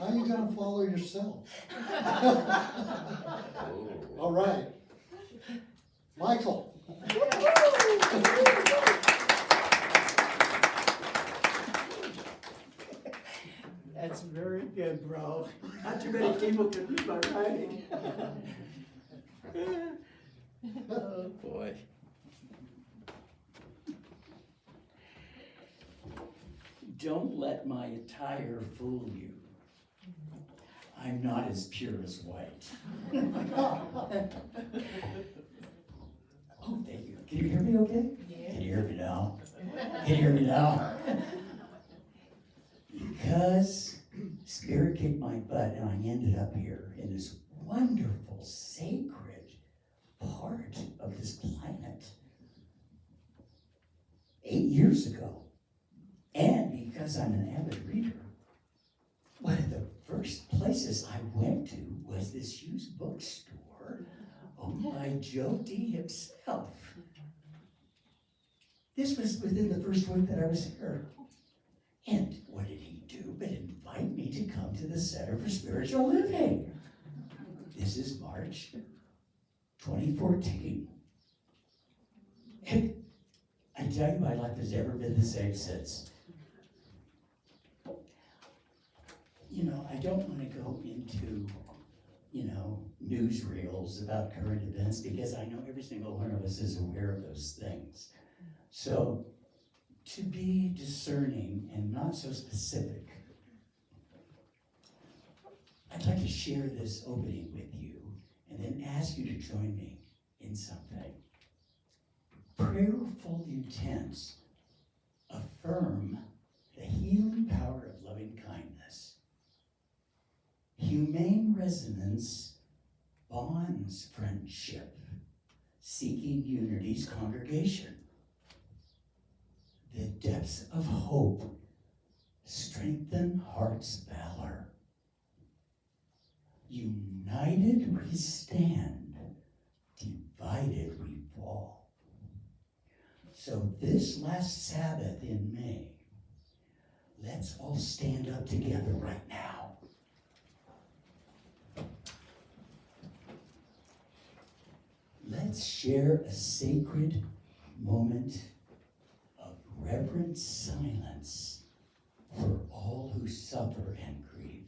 How are you gonna follow yourself? All right. Michael. That's very good, bro. Not too many people can read my writing. Oh, boy. Don't let my attire fool you. I'm not as pure as white. Oh, thank you. Can you hear me okay? Yeah. Can you hear me now? Can you hear me now? Because Spirit kicked my butt and I ended up here in this wonderful, sacred part of this planet 8 years ago. And because I'm an avid reader, one of the first places I went to was this used bookstore owned by Joe D. himself. This was within the first week that I was here. And what did he do but invite me to come to the Center for Spiritual Living? This is March 2014. And I tell you, my life has never been the same since. You know, I don't want to go into, newsreels about current events because I know every single one of us is aware of those things. So, to be discerning and not so specific, I'd like to share this opening with you and then ask you to join me in something. Prayerful intents affirm the healing power of loving kindness. Humane resonance bonds friendship, seeking unity's congregation. The depths of hope strengthen heart's valor. United we stand, divided we fall. So this last Sabbath in May, let's all stand up together right now. Let's share a sacred moment of reverent silence for all who suffer and grieve.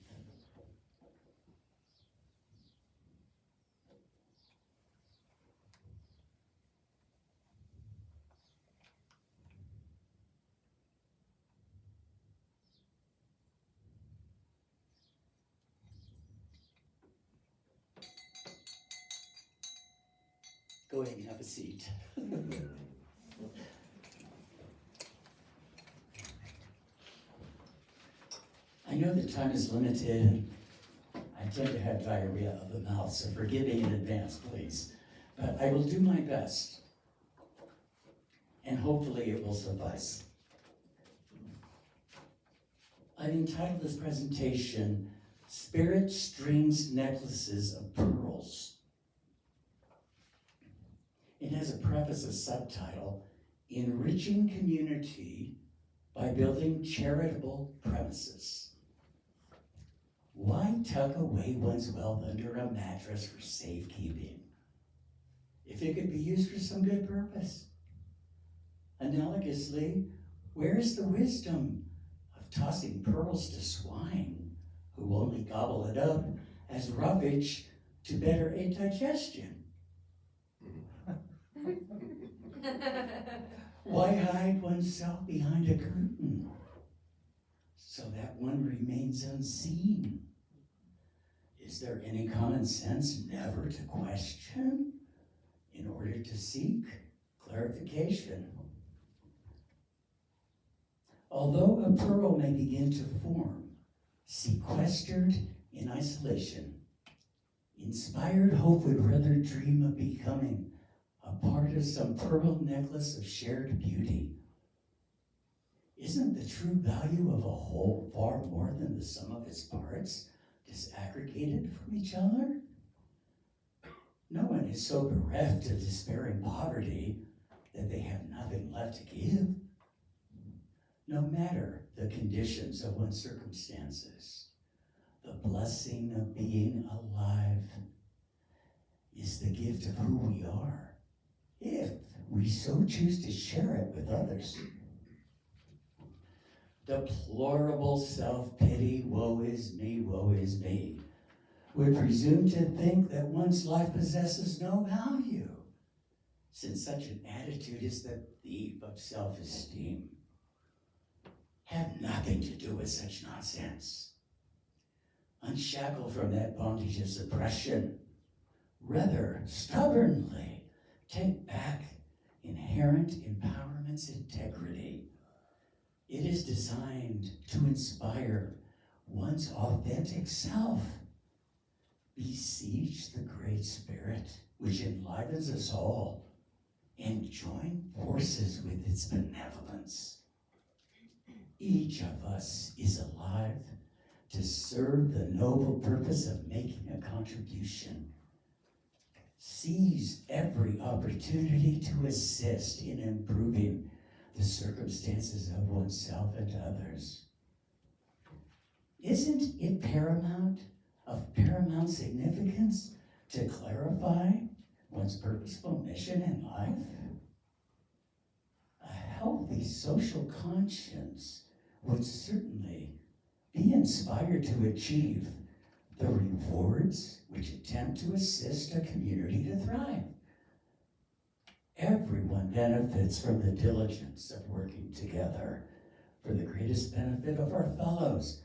Go ahead and have a seat. I know that time is limited, and I tend to have diarrhea of the mouth, so forgive me in advance, please. But I will do my best, and hopefully it will suffice. I've entitled this presentation, Spirit Strings Necklaces of Pearls. It has a preface, a subtitle, Enriching Community by Building Charitable Premises. Why tuck away one's wealth under a mattress for safekeeping, if it could be used for some good purpose? Analogously, where's the wisdom of tossing pearls to swine who only gobble it up as roughage to better aid digestion? Why hide oneself behind a curtain so that one remains unseen? Is there any common sense never to question in order to seek clarification? Although a pearl may begin to form, sequestered in isolation, inspired hope would rather dream of becoming a part of some pearl necklace of shared beauty. Isn't the true value of a whole far more than the sum of its parts, disaggregated from each other? No one is so bereft of despairing poverty that they have nothing left to give. No matter the conditions of one's circumstances, the blessing of being alive is the gift of who we are, if we so choose to share it with others. Deplorable self-pity, woe is me, would presume to think that one's life possesses no value, since such an attitude is the thief of self-esteem. Have nothing to do with such nonsense. Unshackled from that bondage of suppression, rather stubbornly take back inherent empowerment's integrity. It is designed to inspire one's authentic self. Beseech the Great Spirit, which enlivens us all, and join forces with its benevolence. Each of us is alive to serve the noble purpose of making a contribution. Seize every opportunity to assist in improving the circumstances of oneself and others. Isn't it of paramount significance to clarify one's purposeful mission in life? A healthy social conscience would certainly be inspired to achieve the rewards which attempt to assist a community to thrive. Everyone benefits from the diligence of working together for the greatest benefit of our fellows.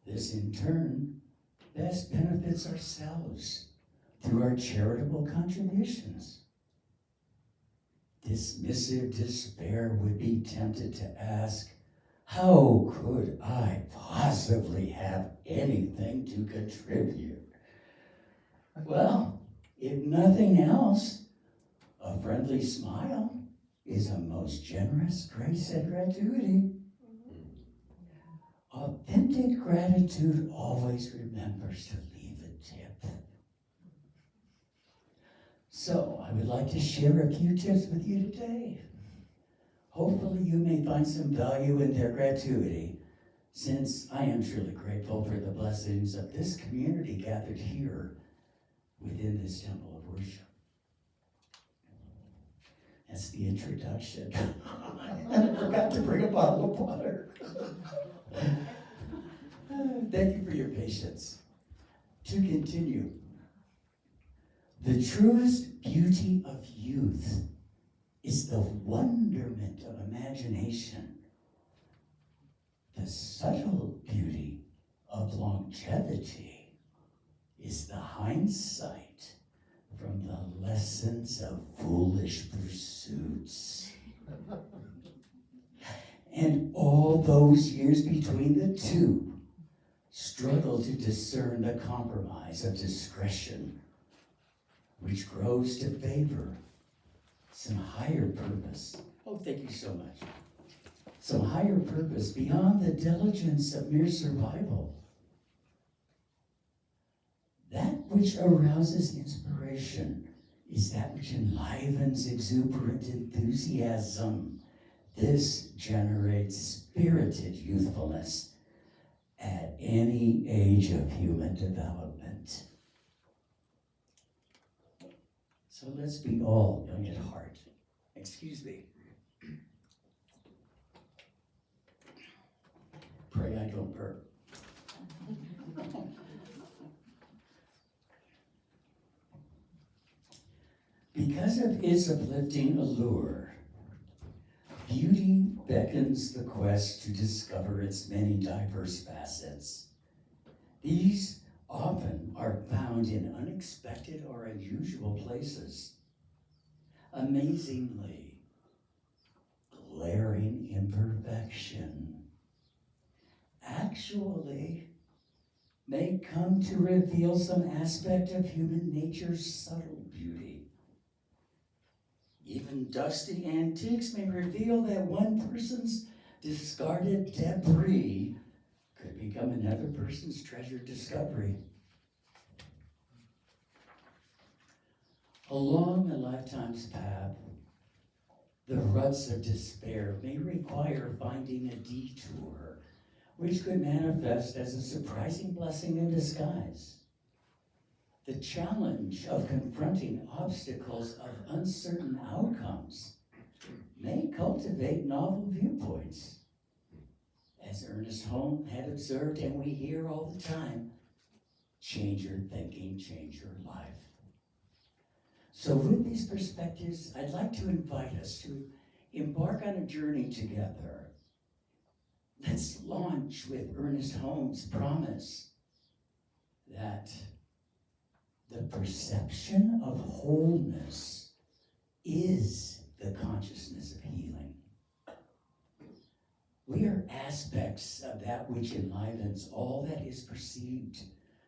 This, in turn, best benefits ourselves through our charitable contributions. Dismissive despair would be tempted to ask, how could I possibly have anything to contribute? Well, if nothing else, a friendly smile is a most generous grace and gratuity. Authentic gratitude always remembers to leave a tip. So, I would like to share a few tips with you today. Hopefully you may find some value in their gratuity, since I am truly grateful for the blessings of this community gathered here within this temple of worship. That's the introduction. I forgot to bring a bottle of water. Thank you for your patience. To continue, the truest beauty of youth is the wonderment of imagination. The subtle beauty of longevity is the hindsight from the lessons of foolish pursuits. And all those years between the two struggle to discern the compromise of discretion, which grows to favor some higher purpose. Oh, thank you so much. Some higher purpose beyond the diligence of mere survival. That which arouses inspiration is that which enlivens exuberant enthusiasm. This generates spirited youthfulness at any age of human development. So let's be all young at heart. Excuse me. Pray I don't burp. Because of its uplifting allure, beauty beckons the quest to discover its many diverse facets. These often are found in unexpected or unusual places. Amazingly, glaring imperfection actually may come to reveal some aspect of human nature's subtle beauty. Even dusty antiques may reveal that one person's discarded debris could become another person's treasured discovery. Along a lifetime's path, the ruts of despair may require finding a detour which could manifest as a surprising blessing in disguise. The challenge of confronting obstacles of uncertain outcomes may cultivate novel viewpoints. As Ernest Holmes had observed, and we hear all the time, change your thinking, change your life. So with these perspectives, I'd like to invite us to embark on a journey together. Let's launch with Ernest Holmes' promise that the perception of wholeness is the consciousness of healing. We are aspects of that which enlivens all that is perceived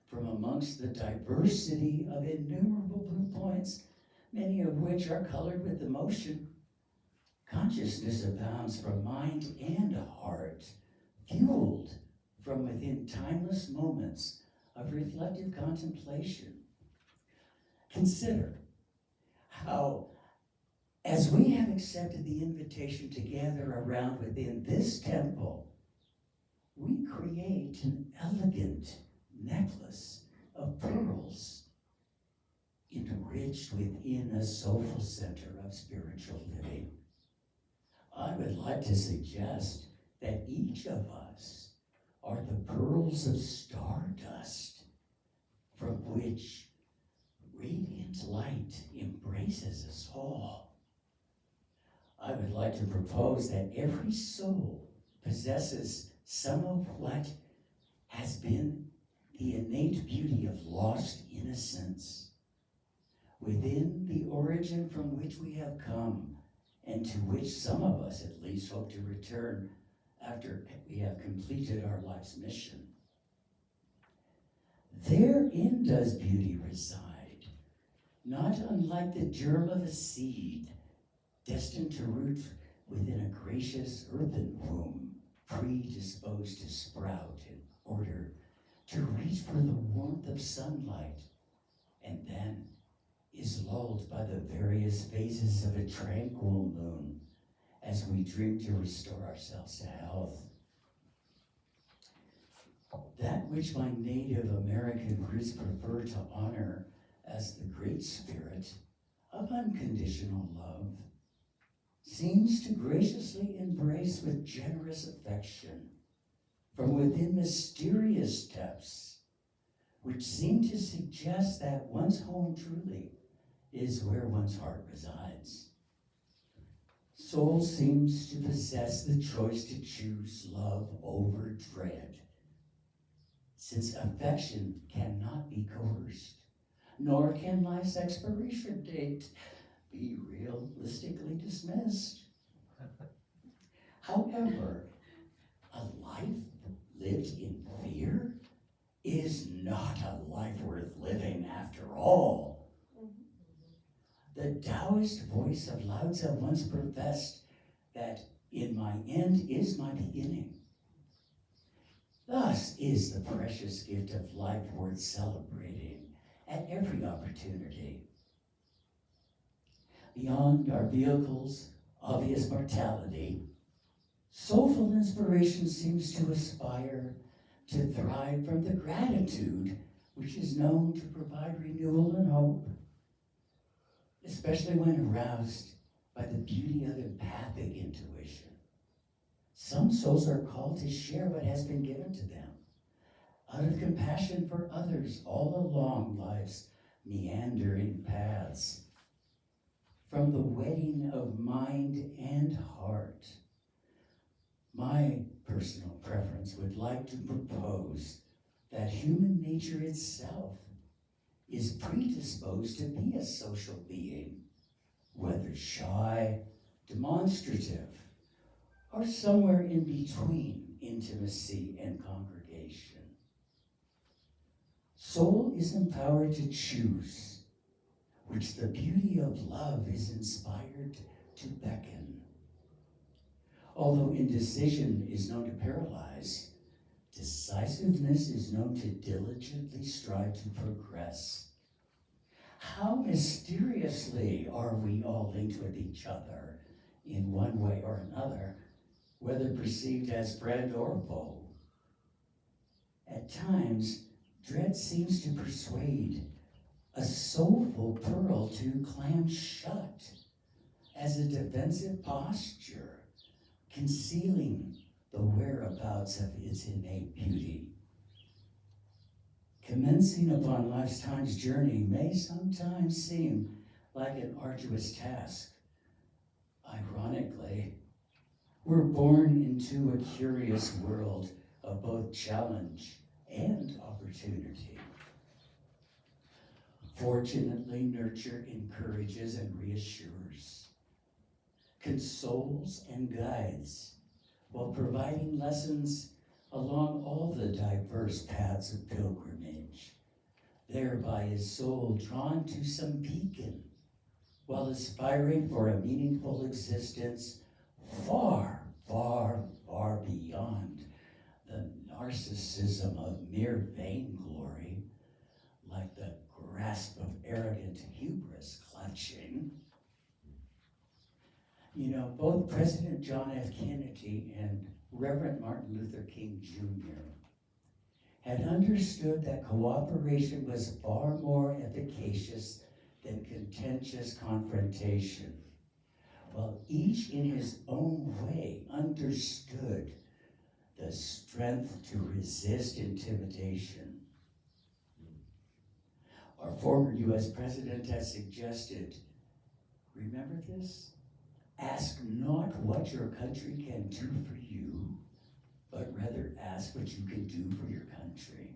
from amongst the diversity of innumerable viewpoints, many of which are colored with emotion. Consciousness abounds from mind and heart, fueled from within timeless moments of reflective contemplation. Consider how, as we have accepted the invitation to gather around within this temple, we create an elegant necklace of pearls enriched within a soulful center of spiritual living. I would like to suggest that each of us are the pearls of stardust from which radiant light embraces us all. I would like to propose that every soul possesses some of what has been the innate beauty of lost innocence within the origin from which we have come, and to which some of us at least hope to return after we have completed our life's mission. Therein does beauty reside, not unlike the germ of a seed, destined to root within a gracious earthen womb, predisposed to sprout in order to reach for the warmth of sunlight, and then is lulled by the various phases of a tranquil moon as we dream to restore ourselves to health. That which my Native American roots prefer to honor as the Great Spirit of unconditional love seems to graciously embrace with generous affection from within mysterious depths, which seem to suggest that one's home truly is where one's heart resides. Soul seems to possess the choice to choose love over dread, since affection cannot be coerced, nor can life's expiration date be realistically dismissed. However, a life lived in fear is not a life worth living after all. The Taoist voice of Lao Tzu once professed that in my end is my beginning. Thus is the precious gift of life worth celebrating at every opportunity. Beyond our vehicle's obvious mortality, soulful inspiration seems to aspire to thrive from the gratitude which is known to provide renewal and hope, especially when aroused by the beauty of empathic intuition. Some souls are called to share what has been given to them out of compassion for others all along life's meandering paths. From the wedding of mind and heart, my personal preference would like to propose that human nature itself is predisposed to be a social being, whether shy, demonstrative, or somewhere in between intimacy and congregation. Soul is empowered to choose, which the beauty of love is inspired to beckon. Although indecision is known to paralyze, decisiveness is known to diligently strive to progress. How mysteriously are we all linked with each other in one way or another, whether perceived as friend or foe. At times, dread seems to persuade a soulful pearl to clam shut as a defensive posture, concealing the whereabouts of its innate beauty. Commencing upon lifetime's journey may sometimes seem like an arduous task. Ironically, we're born into a curious world of both challenge and opportunity. Fortunately, nurture encourages and reassures, consoles and guides, while providing lessons along all the diverse paths of pilgrimage. Thereby is soul drawn to some beacon, while aspiring for a meaningful existence far, far, far beyond the narcissism of mere vainglory, like the grasp of arrogant hubris clutching. You know, both President John F. Kennedy and Reverend Martin Luther King Jr. had understood that cooperation was far more efficacious than contentious confrontation, while each in his own way understood the strength to resist intimidation. Our former U.S. president has suggested, remember this? Ask not what your country can do for you, but rather ask what you can do for your country.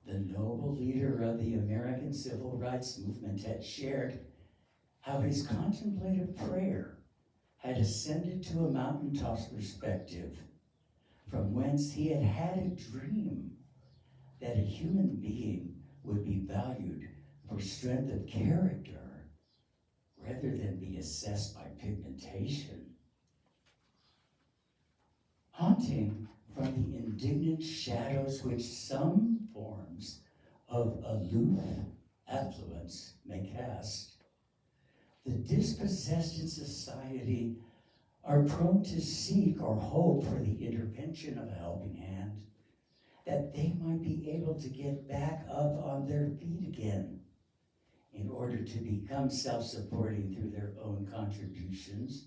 The noble leader of the American Civil Rights Movement had shared how his contemplative prayer had ascended to a mountaintop's perspective, from whence he had had a dream that a human being would be valued for strength of character rather than be assessed by pigmentation. Haunting from the indignant shadows which some forms of aloof affluence may cast, the dispossessed in society are prone to seek or hope for the intervention of a helping hand, that they might be able to get back up on their feet again in order to become self-supporting through their own contributions,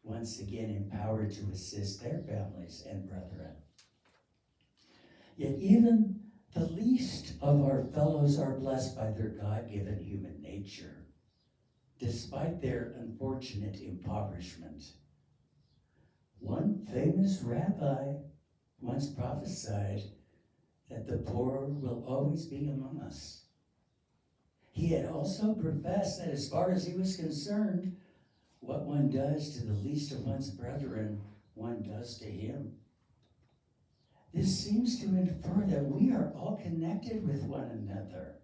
once again empowered to assist their families and brethren. Yet even the least of our fellows are blessed by their God-given human nature, despite their unfortunate impoverishment. One famous rabbi once prophesied that the poor will always be among us. He had also professed that as far as he was concerned, what one does to the least of one's brethren, one does to him. This seems to infer that we are all connected with one another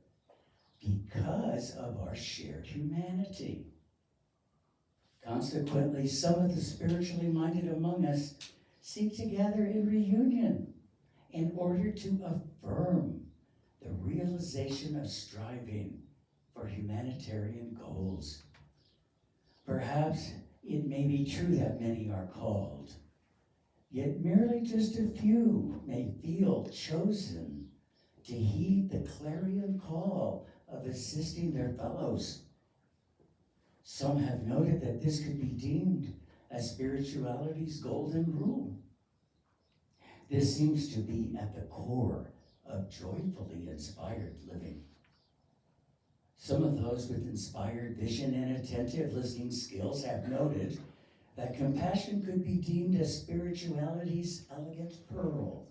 because of our shared humanity. Consequently, some of the spiritually minded among us seek to gather in reunion in order to affirm the realization of striving for humanitarian goals. Perhaps it may be true that many are called, yet merely just a few may feel chosen to heed the clarion call of assisting their fellows. Some have noted that this could be deemed as spirituality's golden rule. This seems to be at the core of joyfully inspired living. Some of those with inspired vision and attentive listening skills have noted that compassion could be deemed as spirituality's elegant pearl.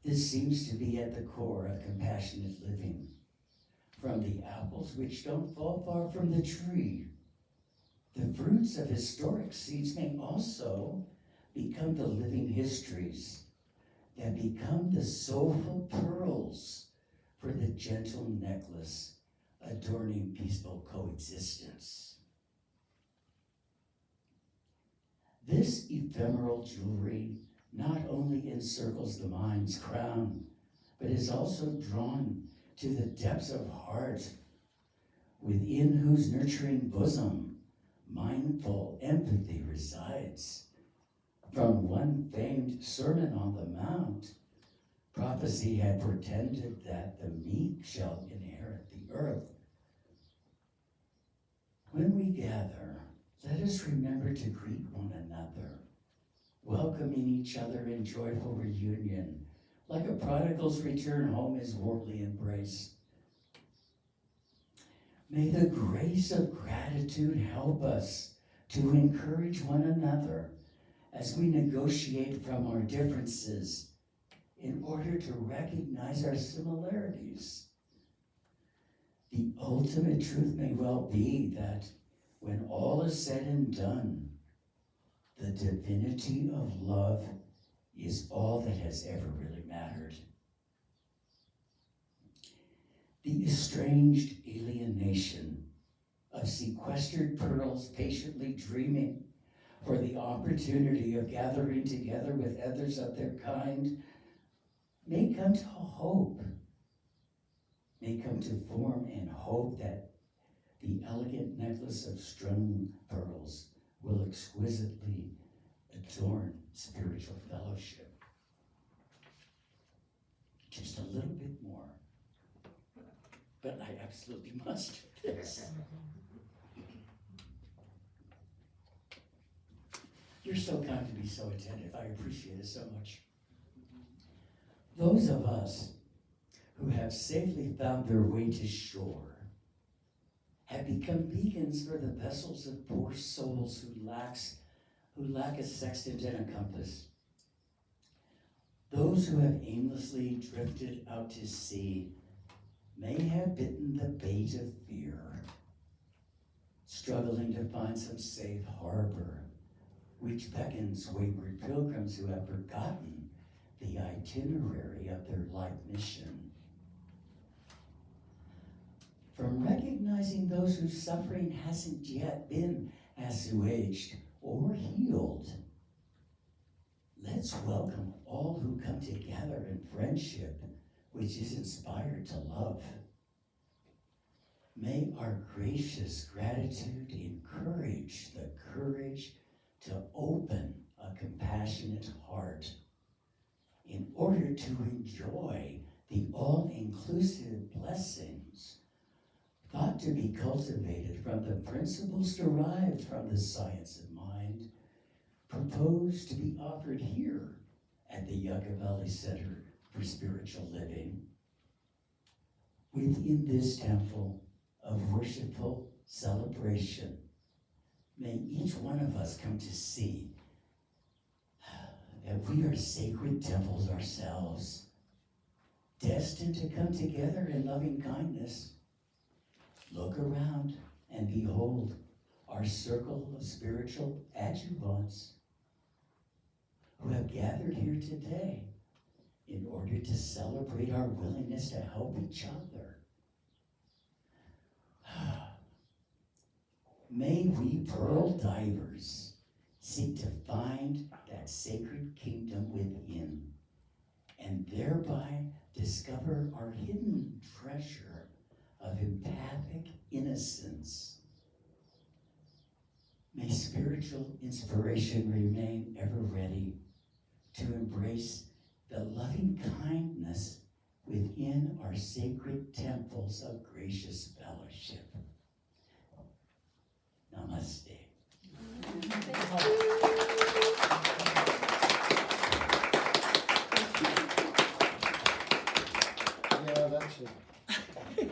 This seems to be at the core of compassionate living. From the apples which don't fall far from the tree, the fruits of historic seeds may also become the living histories that become the soulful pearls for the gentle necklace adorning peaceful coexistence. This ephemeral jewelry not only encircles the mind's crown, but is also drawn to the depths of heart, within whose nurturing bosom mindful empathy resides. From one famed Sermon on the Mount, Prophecy had portended that the meek shall inherit the earth. When we gather, let us remember to greet one another, welcoming each other in joyful reunion, like a prodigal's return home is warmly embraced. May the grace of gratitude help us to encourage one another as we negotiate from our differences in order to recognize our similarities. The ultimate truth may well be that when all is said and done, the divinity of love is all that has ever really mattered. The estranged alienation of sequestered pearls patiently dreaming for the opportunity of gathering together with others of their kind may come to hope, may come to form and hope that the elegant necklace of strung pearls will exquisitely adorn spiritual fellowship. Just a little bit more. But I absolutely must do this. You're so kind to be so attentive. I appreciate it so much. Those of us who have safely found their way to shore have become beacons for the vessels of poor souls who lack a sextant and a compass. Those who have aimlessly drifted out to sea may have bitten the bait of fear, struggling to find some safe harbor which beckons wayward pilgrims who have forgotten the itinerary of their life mission. From recognizing those whose suffering hasn't yet been assuaged or healed, let's welcome all who come together in friendship, which is inspired to love. May our gracious gratitude encourage the courage to open a compassionate heart in order to enjoy the all-inclusive blessings thought to be cultivated from the principles derived from the science of mind, proposed to be offered here at the Yucca Valley Center for Spiritual Living. Within this temple of worshipful celebration, may each one of us come to see that we are sacred temples ourselves, destined to come together in loving kindness. Look around and behold our circle of spiritual adjuvants who have gathered here today in order to celebrate our willingness to help each other. May we pearl divers seek to find that sacred kingdom within and thereby discover our hidden treasure of empathic innocence. May spiritual inspiration remain ever ready to embrace the loving kindness within our sacred temples of gracious fellowship. Namaste. Yeah, that's it.